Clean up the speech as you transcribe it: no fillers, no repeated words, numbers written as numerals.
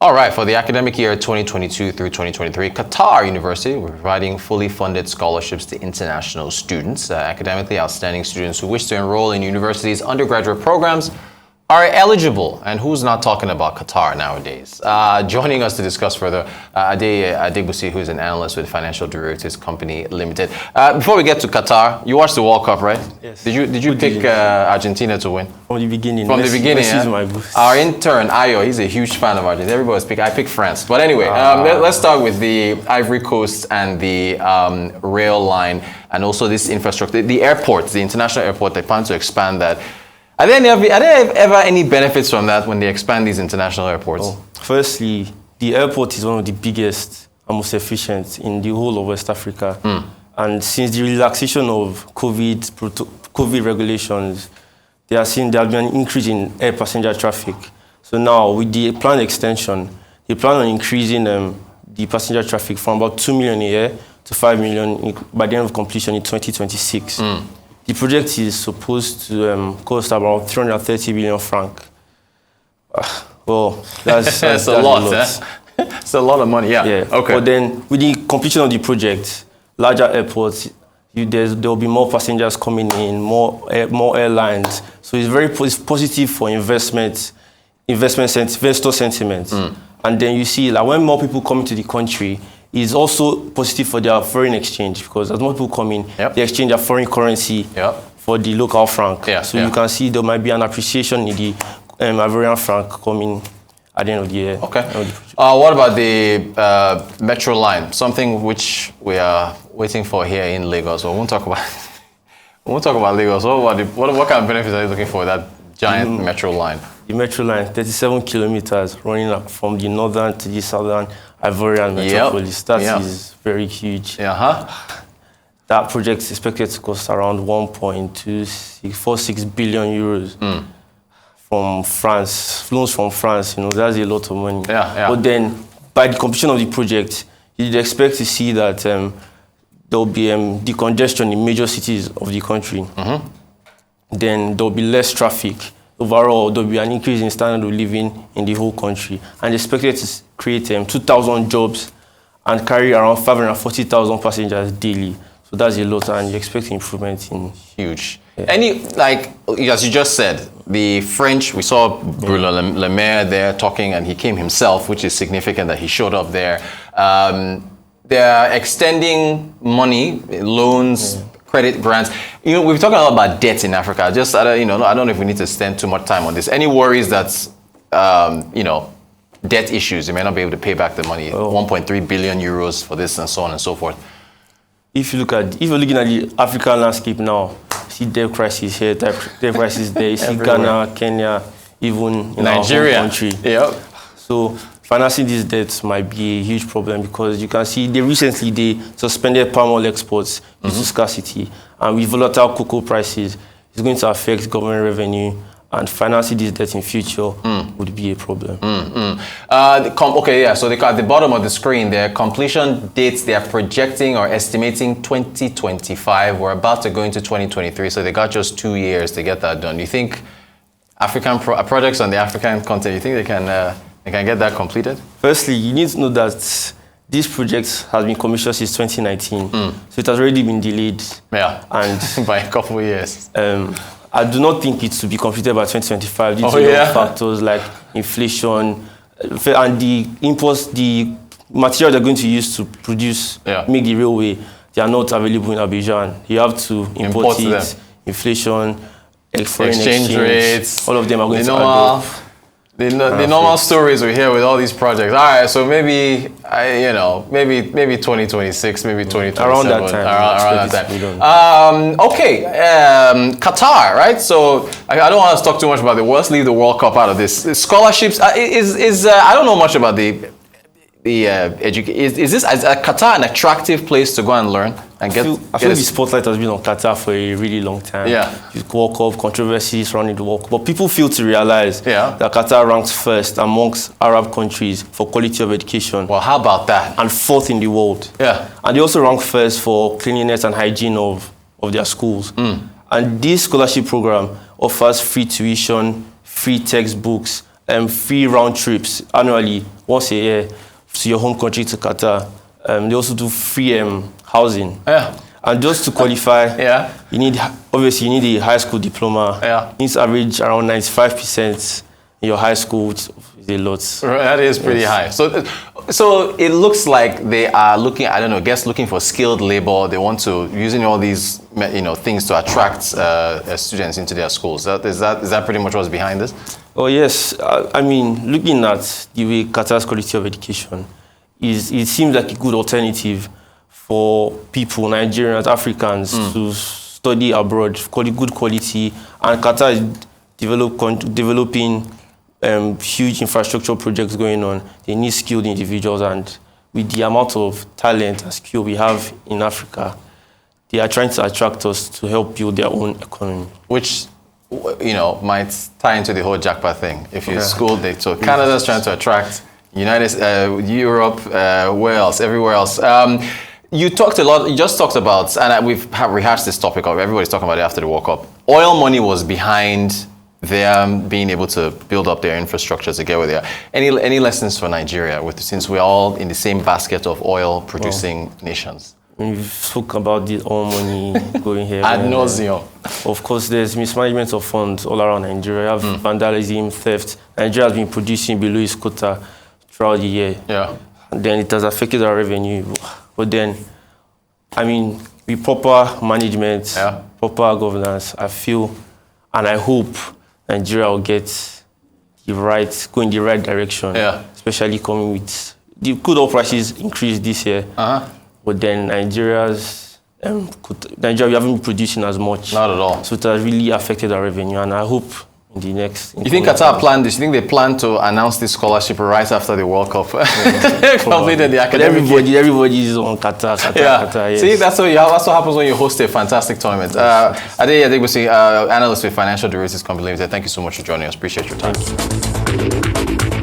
All right, for the academic year 2022 through 2023, Qatar University will be providing fully funded scholarships to international students. Academically outstanding students who wish to enroll in university's undergraduate programs are eligible. And who's not talking about Qatar nowadays? Joining us to discuss further, Adeiye Adegbusi, who is an analyst with Financial Derivatives Company Limited. Before we get to Qatar, you watched the World Cup, right? Yes. Did you pick Argentina to win? From the beginning. From the beginning, yeah? My Our intern, Ayo, he's a huge fan of Argentina. Everybody's pick. I picked France. But anyway, let's start with the Ivory Coast and the rail line and also this infrastructure, the airport, the international airport. They plan to expand that. Are there ever any benefits from that when they expand these international airports? Oh, firstly, the airport is one of the biggest and most efficient in the whole of West Africa. And since the relaxation of COVID regulations, there has been an increase in air passenger traffic. So now, with the planned extension, they plan on increasing the passenger traffic from about 2 million a year to 5 million by the end of completion in 2026. The project is supposed to cost about 330 billion francs. Well, that's a lot. It's a lot of money, yeah. Okay. But then, with the completion of the project, larger airports, there will be more passengers coming in, more airlines. So it's positive for investor sentiment. And then you see, like, when more people come into the country, it's also positive for their foreign exchange, because as more people come in, they exchange their foreign currency for the local franc. You can see there might be an appreciation in the Ivorian franc coming at the end of the year. Okay. What about the metro line? Something which we are waiting for here in Lagos. We won't talk about Lagos. What kind of benefits are you looking for that giant metro line? The metro line, 37 kilometers, running up from the northern to the southern Ivorian metropolis. That is very huge. That project is expected to cost around 1.46 billion euros from France, loans from France. That's a lot of money. But then, by the completion of the project, you'd expect to see that there will be decongestion in major cities of the country. Then there will be less traffic. Overall, there will be an increase in standard of living in the whole country, and expected to create 2,000 jobs and carry around 540,000 passengers daily. So that's a lot, and you expect improvement in... Huge. Any, like, as you just said, the French, we saw Bruno Le Maire there talking, and he came himself, which is significant that he showed up there. They're extending money, loans, credit grants. We've talked a lot about debt in Africa. I don't know if we need to spend too much time on this. Any worries that, debt issues, you may not be able to pay back the money, 1.3 billion euros for this and so on and so forth. If you're looking at the African landscape now, you see debt crisis here, debt crisis there. You see Ghana, Kenya, even in Nigeria, our home country. So financing these debts might be a huge problem, because you can see recently they suspended palm oil exports due to scarcity, and with volatile cocoa prices, it's going to affect government revenue, and financing these debts in future would be a problem. So at the bottom of the screen there, completion dates they are projecting or estimating 2025. We're about to go into 2023, so they got just 2 years to get that done. Do you think African projects on the African continent, you think they can get that completed? Firstly, you need to know that this project has been commissioned since 2019, so it has already been delayed. And by a couple of years. I do not think it's to be completed by 2025 due to factors like inflation and the material they're going to use to make the railway. They are not available in Abidjan. You have to import it. Inflation, foreign exchange rates, all of them are going to add up. The normal stories we hear with all these projects. All right, so maybe 2026, maybe 2027. Around that time. Qatar, right? So I don't want to talk too much about the world. Let's leave the World Cup out of this. Scholarships I don't know much about the education. Is Qatar an attractive place to go and learn and get? I feel the spotlight has been on Qatar for a really long time. With World Cup controversies surrounding the World Cup, but people fail to realize that Qatar ranks first amongst Arab countries for quality of education. Well, how about that? And fourth in the world. And they also rank first for cleanliness and hygiene of their schools. And this scholarship program offers free tuition, free textbooks, free round trips annually, once a year, to your home country, to Qatar. They also do free housing. Yeah. And just to qualify, you need a high school diploma. Yeah. You need to average around 95% in your high school, which is a lot. That is pretty high. So it looks like they are looking, I don't know, looking for skilled labor. They want to using all these things to attract students into their schools. Is that pretty much what's behind this? Oh yes, I mean, looking at the way Qatar's quality of education it seems like a good alternative for people, Nigerians, Africans, to study abroad, good quality, and Qatar is developing huge infrastructure projects going on. They need skilled individuals, and with the amount of talent and skill we have in Africa, they are trying to attract us to help build their own economy. Which, might tie into the whole jackpot thing. If you school, so Canada's trying to attract Europe, where else? Everywhere else. You talked a lot. You just talked about, and we've rehashed this topic of everybody's talking about it after the World Cup. Oil money was behind them being able to build up their infrastructure to get where they are. Any lessons for Nigeria, since we're all in the same basket of oil-producing nations? We've spoken about this oil money going here. Ad nauseum. Of course, there's mismanagement of funds all around Nigeria. You have vandalism, theft. Nigeria has been producing below its quota throughout the year. Yeah. And then it has affected our revenue. But then, I mean, with proper management, proper governance, I feel and I hope Nigeria will go in the right direction. Yeah. Especially coming with the crude oil prices increased this year. But then Nigeria, we haven't been producing as much. Not at all. So it has really affected our revenue, and I hope in the next... You think Qatar planned this? You think they plan to announce this scholarship right after the World Cup? Completed the academic year. Everybody is on Qatar, Qatar, yes. See, that's what happens when you host a fantastic tournament. Adeiye Adegbusi, analyst with Financial Derivatives Company Limited. Thank you so much for joining us. Appreciate your time. Thank you.